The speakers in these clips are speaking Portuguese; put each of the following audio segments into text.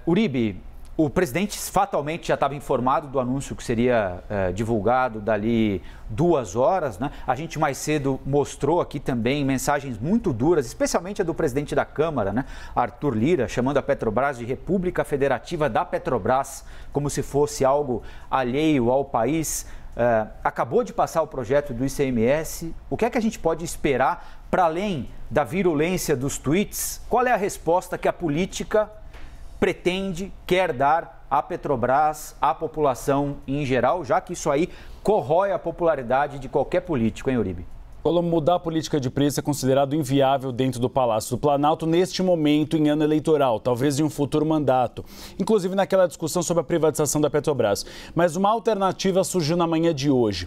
Uribe, o presidente fatalmente já estava informado do anúncio que seria divulgado dali 2 horas, né? A gente mais cedo mostrou aqui também mensagens muito duras, especialmente a do presidente da Câmara, né? Arthur Lira, chamando a Petrobras de República Federativa da Petrobras, como se fosse algo alheio ao país. Acabou de passar o projeto do ICMS. O que é que a gente pode esperar para além da virulência dos tweets? Qual é a resposta que a política pretende, quer dar à Petrobras, à população em geral, já que isso aí corrói a popularidade de qualquer político, hein, Uribe? Mudar a política de preço é considerado inviável dentro do Palácio do Planalto neste momento em ano eleitoral, talvez em um futuro mandato, inclusive naquela discussão sobre a privatização da Petrobras. Mas uma alternativa surgiu na manhã de hoje.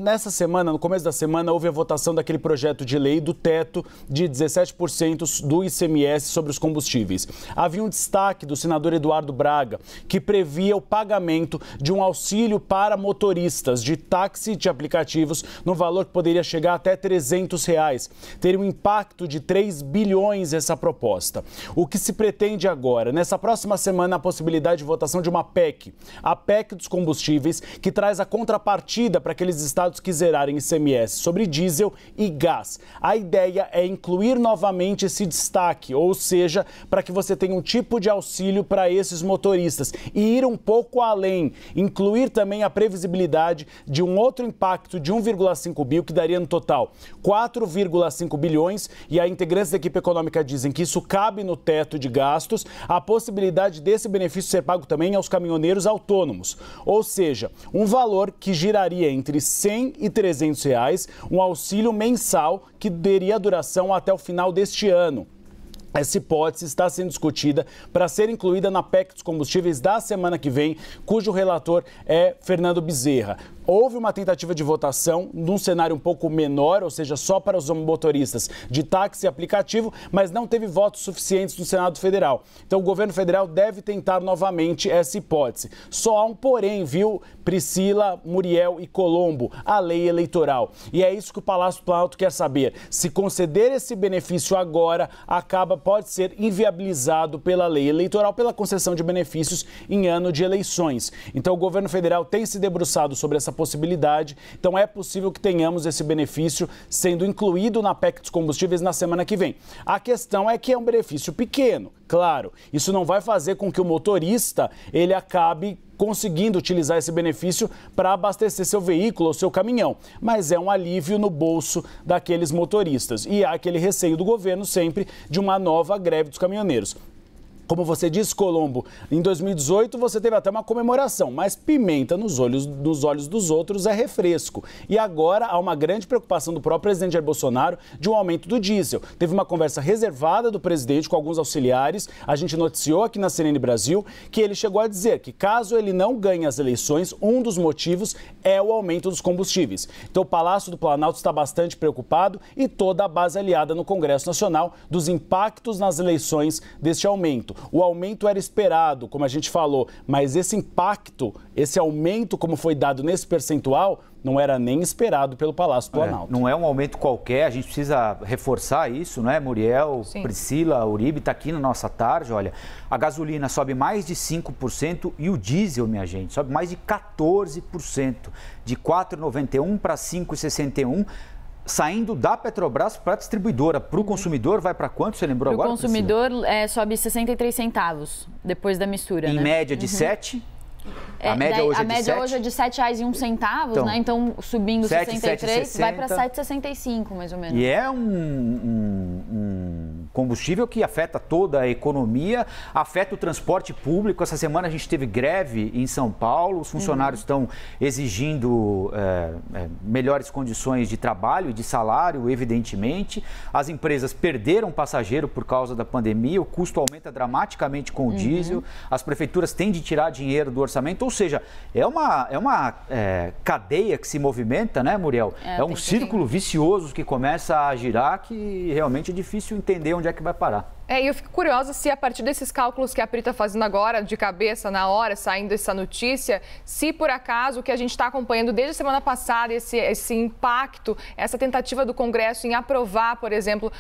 Nessa semana, no começo da semana, houve a votação daquele projeto de lei do teto de 17% do ICMS sobre os combustíveis. Havia um destaque do senador Eduardo Braga, que previa o pagamento de um auxílio para motoristas de táxi de aplicativos no valor que poderia chegar até R$300. Teria um impacto de 3 bilhões essa proposta. O que se pretende agora? Nessa próxima semana, a possibilidade de votação de uma PEC. A PEC dos combustíveis, que traz a contrapartida para aqueles estados que zerarem ICMS sobre diesel e gás. A ideia é incluir novamente esse destaque, ou seja, para que você tenha um tipo de auxílio para esses motoristas e ir um pouco além, incluir também a previsibilidade de um outro impacto de 1,5 bi, que daria no total 4,5 bilhões, e a integrantes da equipe econômica dizem que isso cabe no teto de gastos, a possibilidade desse benefício ser pago também aos caminhoneiros autônomos, ou seja, um valor que giraria entre R$100 e R$300, um auxílio mensal que teria duração até o final deste ano. Essa hipótese está sendo discutida para ser incluída na PEC dos combustíveis da semana que vem, cujo relator é Fernando Bezerra. Houve uma tentativa de votação num cenário um pouco menor, ou seja, só para os motoristas de táxi e aplicativo, mas não teve votos suficientes no Senado Federal. Então o governo federal deve tentar novamente essa hipótese. Só há um porém, viu, Priscila, Muriel e Colombo, a lei eleitoral. E é isso que o Palácio do Planalto quer saber. Se conceder esse benefício agora, pode ser inviabilizado pela lei eleitoral, pela concessão de benefícios em ano de eleições. Então o governo federal tem se debruçado sobre essa possibilidade, então é possível que tenhamos esse benefício sendo incluído na PEC dos combustíveis na semana que vem. A questão é que é um benefício pequeno, claro, isso não vai fazer com que o motorista ele acabe conseguindo utilizar esse benefício para abastecer seu veículo ou seu caminhão, mas é um alívio no bolso daqueles motoristas. E há aquele receio do governo sempre de uma nova greve dos caminhoneiros. Como você disse, Colombo, em 2018 você teve até uma comemoração, mas pimenta nos olhos dos outros é refresco. E agora há uma grande preocupação do próprio presidente Jair Bolsonaro de um aumento do diesel. Teve uma conversa reservada do presidente com alguns auxiliares. A gente noticiou aqui na CNN Brasil que ele chegou a dizer que caso ele não ganhe as eleições, um dos motivos é o aumento dos combustíveis. Então o Palácio do Planalto está bastante preocupado e toda a base aliada no Congresso Nacional dos impactos nas eleições deste aumento. O aumento era esperado, como a gente falou, mas esse impacto, esse aumento como foi dado nesse percentual, não era nem esperado pelo Palácio do Planalto. Não é um aumento qualquer, a gente precisa reforçar isso, né, Muriel? Sim. Priscila, Uribe está aqui na nossa tarde, olha, a gasolina sobe mais de 5% e o diesel, minha gente, sobe mais de 14%, de R$ 4,91 para R$ 5,61. Saindo da Petrobras para a distribuidora. Para o consumidor vai para quanto? Você lembrou agora? Para o consumidor sobe 63 centavos depois da mistura, em média de 7? A média hoje é de R$ 7,01, então, né? Então, subindo 63, vai para 7,65, mais ou menos. E é um combustível que afeta toda a economia, afeta o transporte público. Essa semana a gente teve greve em São Paulo, os funcionários estão exigindo melhores condições de trabalho e de salário, evidentemente. As empresas perderam passageiro por causa da pandemia, o custo aumenta dramaticamente com o diesel, as prefeituras têm de tirar dinheiro do orçamento, ou seja, é uma cadeia que se movimenta, né, Muriel? É um círculo vicioso que começa a girar, que realmente é difícil entender onde onde é que vai parar. E eu fico curiosa se a partir desses cálculos que a Pri está fazendo agora, de cabeça, na hora, saindo essa notícia, se por acaso o que a gente está acompanhando desde a semana passada, esse impacto, essa tentativa do Congresso em aprovar, por exemplo,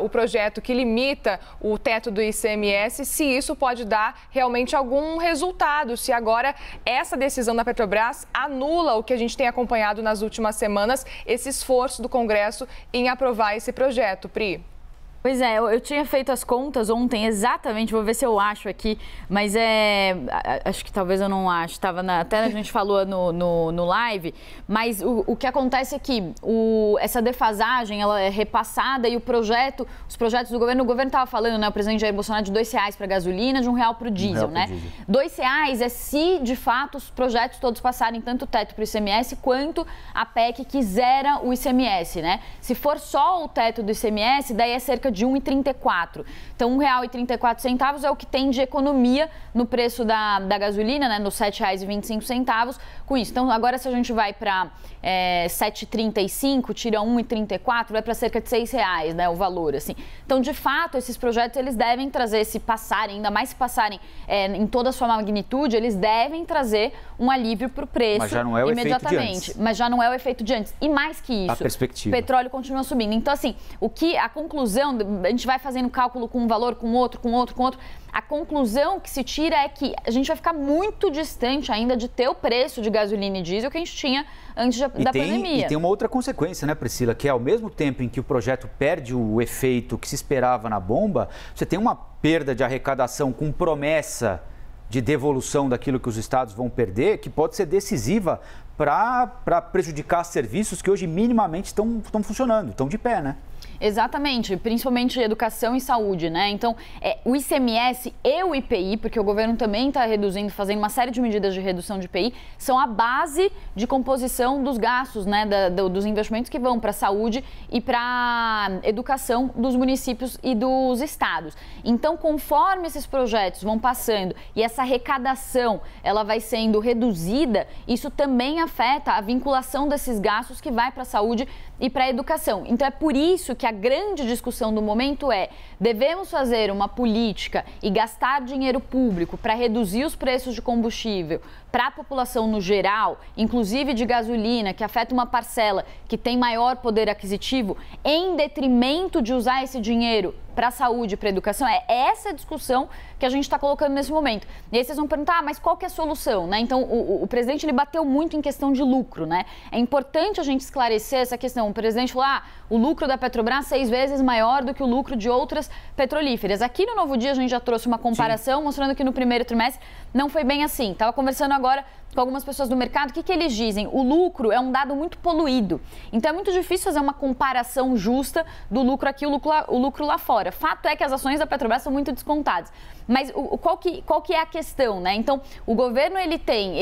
o projeto que limita o teto do ICMS, se isso pode dar realmente algum resultado, se agora essa decisão da Petrobras anula o que a gente tem acompanhado nas últimas semanas, esse esforço do Congresso em aprovar esse projeto, Pri. Pois é, eu tinha feito as contas ontem exatamente, vou ver se eu acho aqui, mas acho que talvez eu não acho, até a gente falou no live, mas o que acontece é que essa defasagem, ela é repassada e os projetos do governo, o governo estava falando, né, o presidente Jair Bolsonaro, de R$2 para a gasolina, de R$1 para o diesel, né? R$2 é se, de fato, os projetos todos passarem tanto o teto para o ICMS quanto a PEC que zera o ICMS, né? Se for só o teto do ICMS, daí é cerca de R$1,34. Então, R$1,34 é o que tem de economia no preço da gasolina, né, nos R$7,25 com isso. Então, agora se a gente vai para R$7,35, tira R$1,34, vai para cerca de R$6, né, o valor, assim. Então, de fato, esses projetos, eles devem trazer, se passarem, ainda mais se passarem em toda a sua magnitude, eles devem trazer um alívio para o preço. Mas já não é o efeito de antes. Mas já não é o efeito de antes. E mais que isso, a perspectiva. O petróleo continua subindo. Então, assim, a conclusão, a gente vai fazendo cálculo com um valor, com outro. A conclusão que se tira é que a gente vai ficar muito distante ainda de ter o preço de gasolina e diesel que a gente tinha antes da pandemia. E tem uma outra consequência, né, Priscila, que é ao mesmo tempo em que o projeto perde o efeito que se esperava na bomba, você tem uma perda de arrecadação com promessa de devolução daquilo que os estados vão perder, que pode ser decisiva para prejudicar serviços que hoje minimamente estão funcionando, estão de pé, né? Exatamente, principalmente educação e saúde, né? Então, o ICMS e o IPI, porque o governo também está reduzindo, fazendo uma série de medidas de redução de IPI, são a base de composição dos gastos, né? Dos investimentos que vão para a saúde e para a educação dos municípios e dos estados. Então, conforme esses projetos vão passando e essa arrecadação ela vai sendo reduzida, isso também afeta a vinculação desses gastos que vai para a saúde e para a educação. Então, é por isso que a grande discussão do momento devemos fazer uma política e gastar dinheiro público para reduzir os preços de combustível para a população no geral, inclusive de gasolina, que afeta uma parcela que tem maior poder aquisitivo, em detrimento de usar esse dinheiro para a saúde e para a educação? É essa discussão que a gente está colocando nesse momento. E aí vocês vão perguntar, mas qual que é a solução, né? Então, o presidente, ele bateu muito em questão de lucro, né? É importante a gente esclarecer essa questão. O presidente falou, o lucro da Petrobras 6 vezes maior do que o lucro de outras petrolíferas. Aqui no Novo Dia a gente já trouxe uma comparação, mostrando que no primeiro trimestre não foi bem assim. Estava conversando agora com algumas pessoas do mercado, o que eles dizem? O lucro é um dado muito poluído. Então, é muito difícil fazer uma comparação justa do lucro aqui e o lucro lá fora. Fato é que as ações da Petrobras são muito descontadas. Mas qual que é a questão, né? Então, o governo, ele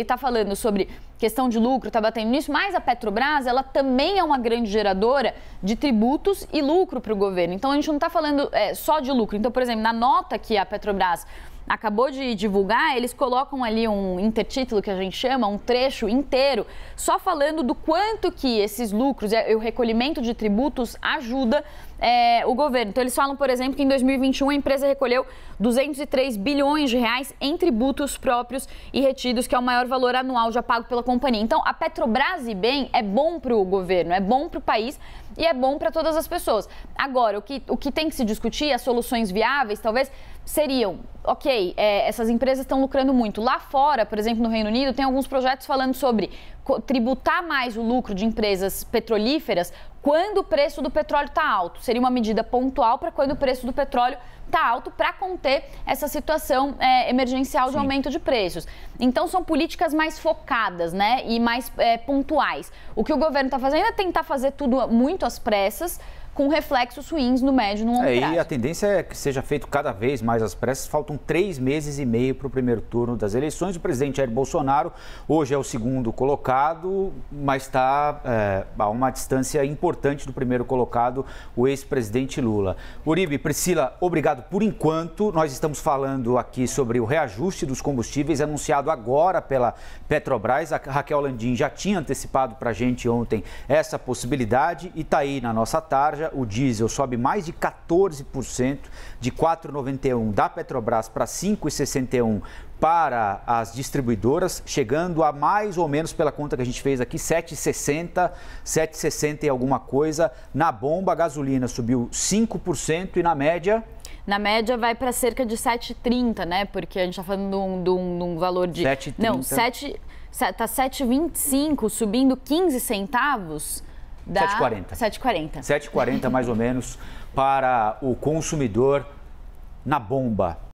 está falando sobre questão de lucro, está batendo nisso, mas a Petrobras, ela também é uma grande geradora de tributos e lucro para o governo. Então, a gente não está falando só de lucro. Então, por exemplo, na nota que a Petrobras acabou de divulgar, eles colocam ali um intertítulo que a gente chama, um trecho inteiro, só falando do quanto que esses lucros e o recolhimento de tributos ajuda o governo. Então, eles falam, por exemplo, que em 2021 a empresa recolheu 203 bilhões de reais em tributos próprios e retidos, que é o maior valor anual já pago pela companhia. Então, a Petrobras, e bem, é bom para o governo, é bom para o país e é bom para todas as pessoas. Agora, o que tem que se discutir, as soluções viáveis, talvez, seriam, essas empresas estão lucrando muito. Lá fora, por exemplo, no Reino Unido, tem alguns projetos falando sobre tributar mais o lucro de empresas petrolíferas quando o preço do petróleo está alto. Seria uma medida pontual para quando o preço do petróleo está alto, para conter essa situação emergencial de aumento de preços. Então, são políticas mais focadas, né, e mais pontuais. O que o governo está fazendo é tentar fazer tudo muito às pressas, com reflexos ruins no médio e no longo prazo. E a tendência é que seja feito cada vez mais às pressas. Faltam 3 meses e meio para o primeiro turno das eleições. O presidente Jair Bolsonaro hoje é o segundo colocado, mas está a uma distância importante do primeiro colocado, o ex-presidente Lula. Uribe, Priscila, obrigado por enquanto. Nós estamos falando aqui sobre o reajuste dos combustíveis anunciado agora pela Petrobras. A Raquel Landim já tinha antecipado para a gente ontem essa possibilidade e está aí na nossa tarja. soja, o diesel sobe mais de 14%, de 4,91 da Petrobras para 5,61 para as distribuidoras, chegando a mais ou menos, pela conta que a gente fez aqui, 7,60 e alguma coisa. Na bomba, a gasolina subiu 5% e na média... Na média vai para cerca de 7,30, né? Porque a gente está falando de um valor de... 7,30. Não, está 7,25, subindo 15 centavos. 7,40. 7,40. 7,40 mais ou menos para o consumidor na bomba.